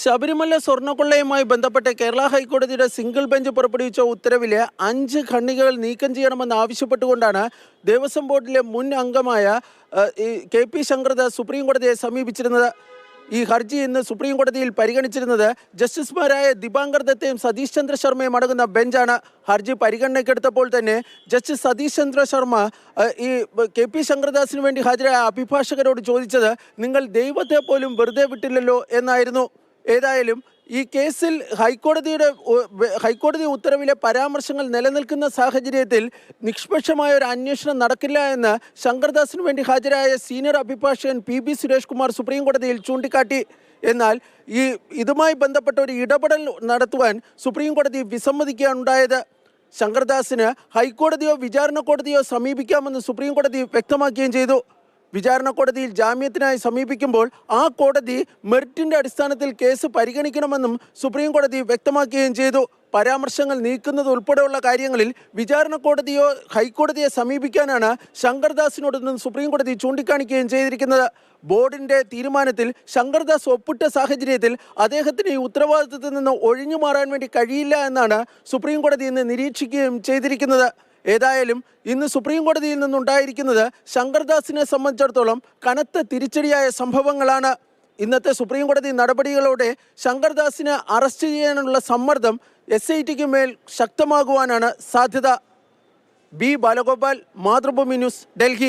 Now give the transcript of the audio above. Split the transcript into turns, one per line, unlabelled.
ശബരിമല സ്വർണ്ണക്കൊള്ളയുമായി ബന്ധപ്പെട്ട് കേരള ഹൈക്കോടതിയുടെ single bench പുറപ്പെടുവിച്ച ഉത്തരവിലെ 5 ഖണ്ഡികകൾ നീക്കം ചെയ്യണമെന്ന് ആവശ്യപ്പെട്ടുകൊണ്ടാണ് ദേവസ്വം ബോർഡിലെ മുൻ അംഗമായ KP ശങ്കർദാസ് സുപ്രീം കോടതിയെ സമീപിച്ചിരുന്നത്. ഈ ഹർജി ഇന്ന് സുപ്രീം കോടതിയിൽ പരിഗണിച്ചിരുന്നത് ജസ്റ്റിസുമാരായ ദിബാങ്കർ ദത്തയും സതീഷ് ചന്ദ്ര ശർമ്മയും അടങ്ങുന്ന ബെഞ്ചാണ്. ഹർജി പരിഗണനയ്ക്കെടുത്തപ്പോൾ തന്നെ ജസ്റ്റിസ് സതീഷ് ചന്ദ്ര ശർമ്മ ഈ KP ശങ്കർദാസിന് വേണ്ടി ഹാജരായ അഭിഭാഷകരോട് ചോദിച്ചത്, നിങ്ങൾ ദൈവത്തെ പോലും വെറുതെ വിട്ടില്ലല്ലോ എന്നായിരുന്നു. ഏതായാലും ഈ കേസിൽ ഹൈക്കോടതി ഉത്തരവിലെ പരാമർശങ്ങൾ നിലനിൽക്കുന്ന സാഹചര്യത്തിൽ നിഷ്പക്ഷമായ ഒരു അന്വേഷണം നടക്കില്ല എന്ന് ശങ്കർദാസിന് വേണ്ടി ഹാജരായ സീനിയർ അഭിഭാഷകൻ PB സുരേഷ് കുമാർ സുപ്രീം കോടതിയിൽ ചൂണ്ടിക്കാട്ടി. എന്നാൽ ഇതുമായി ബന്ധപ്പെട്ട ഒരു ഇടപെടൽ നടത്തുവാൻ സുപ്രീം കോടതി വിസമ്മതിക്കുകയാണുണ്ടായത്. ശങ്കർദാസിന് ഹൈക്കോടതിയോ വിചാരണ കോടതിയോ സമീപിക്കാമെന്ന് സുപ്രീം കോടതി വ്യക്തമാക്കുകയും ചെയ്തു. വിചാരണ കോടതിയിൽ ജാമ്യത്തിനായി സമീപിക്കുമ്പോൾ ആ കോടതി മെറിറ്റിൻ്റെ അടിസ്ഥാനത്തിൽ കേസ് പരിഗണിക്കണമെന്നും സുപ്രീം കോടതി വ്യക്തമാക്കുകയും ചെയ്തു. പരാമർശങ്ങൾ നീക്കുന്നത് ഉൾപ്പെടെയുള്ള കാര്യങ്ങളിൽ വിചാരണ കോടതിയോ ഹൈക്കോടതിയെ സമീപിക്കാനാണ് ശങ്കർദാസിനോടൊന്നും സുപ്രീം കോടതി ചൂണ്ടിക്കാണിക്കുകയും ചെയ്തിരിക്കുന്നത്. ബോർഡിൻ്റെ തീരുമാനത്തിൽ ശങ്കർദാസ് ഒപ്പിട്ട സാഹചര്യത്തിൽ അദ്ദേഹത്തിന് ഈ ഉത്തരവാദിത്തത്തിൽ നിന്ന് ഒഴിഞ്ഞു മാറാൻ വേണ്ടി കഴിയില്ല എന്നാണ് സുപ്രീം കോടതി ഇന്ന് നിരീക്ഷിക്കുകയും ചെയ്തിരിക്കുന്നത്. ഏതായാലും ഇന്ന് സുപ്രീം കോടതിയിൽ നിന്നുണ്ടായിരിക്കുന്നത് ശങ്കർദാസിനെ സംബന്ധിച്ചിടത്തോളം കനത്ത തിരിച്ചടിയായ സംഭവങ്ങളാണ്. ഇന്നത്തെ സുപ്രീം കോടതി നടപടികളോടെ ശങ്കർദാസിനെ അറസ്റ്റ് ചെയ്യാനുള്ള സമ്മർദ്ദം SITക്ക് മേൽ ശക്തമാകുവാനാണ് സാധ്യത. B Balagopal, Mathrubhumi news, Delhi.